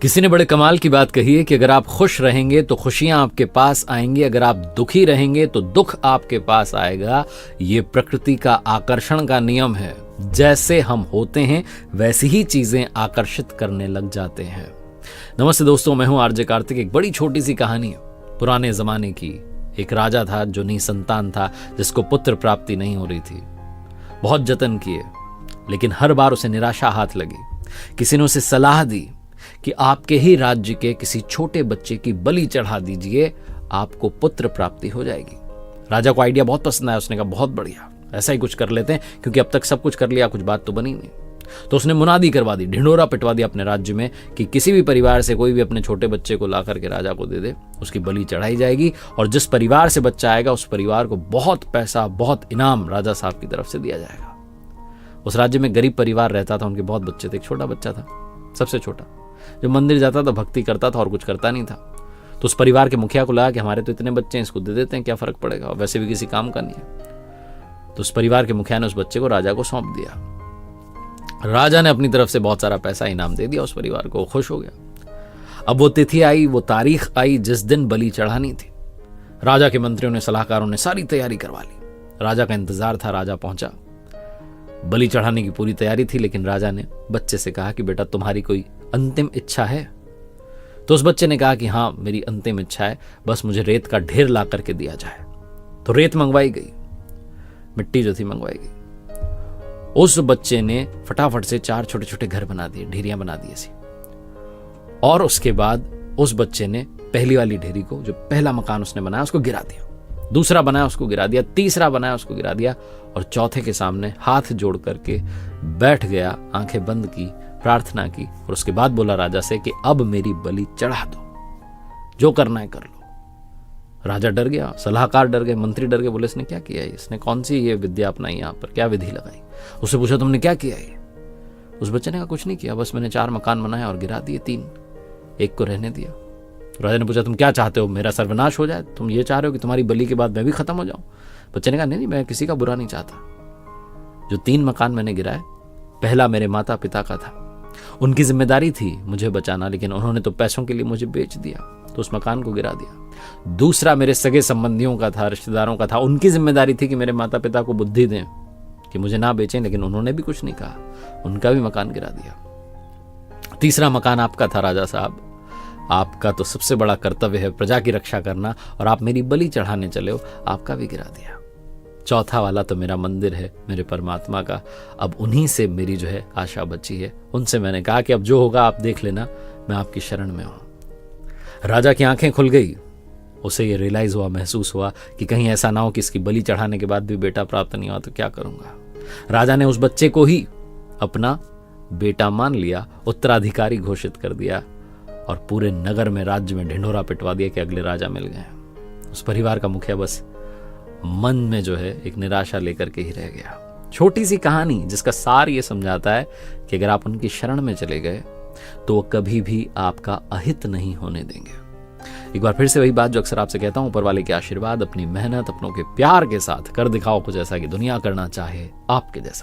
किसी ने बड़े कमाल की बात कही है कि अगर आप खुश रहेंगे तो खुशियां आपके पास आएंगी, अगर आप दुखी रहेंगे तो दुख आपके पास आएगा। ये प्रकृति का आकर्षण का नियम है। जैसे हम होते हैं वैसी ही चीजें आकर्षित करने लग जाते हैं। नमस्ते दोस्तों, मैं हूं आरजे कार्तिक। एक बड़ी छोटी सी कहानी पुराने जमाने की। एक राजा था जो निसंतान था, जिसको पुत्र प्राप्ति नहीं हो रही थी। बहुत जतन किए लेकिन हर बार उसे निराशा हाथ लगी। किसी ने उसे सलाह दी कि आपके ही राज्य के किसी छोटे बच्चे की बलि चढ़ा दीजिए, आपको पुत्र प्राप्ति हो जाएगी। राजा को आइडिया बहुत पसंद आया। उसने कहा बहुत बढ़िया, ऐसा ही कुछ कर लेते हैं, क्योंकि अब तक सब कुछ कर लिया, कुछ बात तो बनी नहीं। तो उसने मुनादी करवा दी, ढिंढोरा पिटवा दिया अपने राज्य में कि किसी भी परिवार से कोई भी अपने छोटे बच्चे को ला करके राजा को दे दे, उसकी बलि चढ़ाई जाएगी। और जिस परिवार से बच्चा आएगा उस परिवार को बहुत पैसा, बहुत इनाम राजा साहब की तरफ से दिया जाएगा। उस राज्य में गरीब परिवार रहता था, उनके बहुत बच्चे थे। एक छोटा बच्चा था, सबसे छोटा, जो मंदिर जाता था, भक्ति करता था और कुछ करता नहीं था। तो उस परिवार के मुखिया को लगा कि हमारे तो इतने बच्चे हैं, इसको दे देते हैं, क्या फर्क पड़ेगा, और वैसे भी किसी काम का नहीं है। तो उस परिवार के मुखिया ने उस बच्चे को राजा को सौंप दिया। राजा ने अपनी तरफ से बहुत सारा पैसा इनाम दे दिया उस परिवार को, खुश हो गया। अब वो तिथि आई, वो तारीख आई जिस दिन बलि चढ़ानी थी। राजा के मंत्रियों ने, सलाहकारों ने सारी तैयारी करवा ली। राजा का इंतजार था। राजा पहुंचा, बलि चढ़ाने की पूरी तैयारी थी, लेकिन राजा ने बच्चे से कहा कि बेटा तुम्हारी कोई अंतिम इच्छा है? तो उस बच्चे ने कहा कि हाँ, मेरी अंतिम इच्छा है, बस मुझे रेत का ढेर ला करके दिया जाए। तो रेत मंगवाई गई, मिट्टी जो थी मंगवाई गई। उस बच्चे ने फटाफट से 4 छोटे छोटे घर बना दिए, ढेरियां बना दी ऐसी। और उसके बाद उस बच्चे ने पहली वाली ढेरी को, जो पहला मकान उसने बनाया, उसको गिरा दिया। दूसरा बनाया, उसको गिरा दिया। तीसरा बनाया, उसको गिरा दिया। और चौथे के सामने हाथ जोड़ करके बैठ गया, आंखें बंद की, प्रार्थना की, और उसके बाद बोला राजा से कि अब मेरी बलि चढ़ा दो, जो करना है कर लो। राजा डर गया, सलाहकार डर गए, मंत्री डर गए। बोले इसने क्या किया है, इसने कौन सी ये विद्या अपनाई, यहाँ पर क्या विधि लगाई? उससे पूछा तुमने क्या किया है? उस बच्चे ने कहा कुछ नहीं किया, बस मैंने 4 मकान बनाए और गिरा दिए 3, एक को रहने दिया। राजा ने पूछा तुम क्या चाहते हो, मेरा सर्वनाश हो जाए? तुम ये चाह रहे हो कि तुम्हारी बलि के बाद मैं भी खत्म हो जाऊं? बच्चे ने कहा नहीं, मैं किसी का बुरा नहीं चाहता। जो 3 मकान मैंने गिराए, पहला मेरे माता पिता का था, उनकी जिम्मेदारी थी मुझे बचाना, लेकिन उन्होंने तो पैसों के लिए मुझे बेच दिया, तो उस मकान को गिरा दिया। दूसरा मेरे सगे संबंधियों का था, रिश्तेदारों का था, उनकी जिम्मेदारी थी कि मेरे माता पिता को बुद्धि दें कि मुझे ना बेचें, लेकिन उन्होंने भी कुछ नहीं कहा, उनका भी मकान गिरा दिया। तीसरा मकान आपका था राजा साहब, आपका तो सबसे बड़ा कर्तव्य है प्रजा की रक्षा करना, और आप मेरी बलि चढ़ाने चले हो, आपका भी गिरा दिया। चौथा वाला तो मेरा मंदिर है, मेरे परमात्मा का, अब उन्हीं से मेरी जो है आशा बची है। उनसे मैंने कहा कि अब जो होगा आप देख लेना, मैं आपकी शरण में हूं। राजा की आंखें खुल गई। उसे ये रियलाइज हुआ, महसूस हुआ कि कहीं ऐसा ना हो कि इसकी बलि चढ़ाने के बाद भी बेटा प्राप्त नहीं हुआ तो क्या करूंगा। राजा ने उस बच्चे को ही अपना बेटा मान लिया, उत्तराधिकारी घोषित कर दिया, और पूरे नगर में, राज्य में ढिंढोरा पिटवा दिया कि अगले राजा मिल गए। उस परिवार का मुखिया बस मन में जो है एक निराशा लेकर के ही रह गया। छोटी सी कहानी जिसका सार ये समझाता है कि अगर आप उनकी शरण में चले गए तो वो कभी भी आपका अहित नहीं होने देंगे। एक बार फिर से वही बात जो अक्सर आपसे कहता हूं, ऊपर वाले के आशीर्वाद, अपनी मेहनत, अपनों के प्यार के साथ कर दिखाओ कुछ ऐसा कि दुनिया करना चाहे आपके जैसा।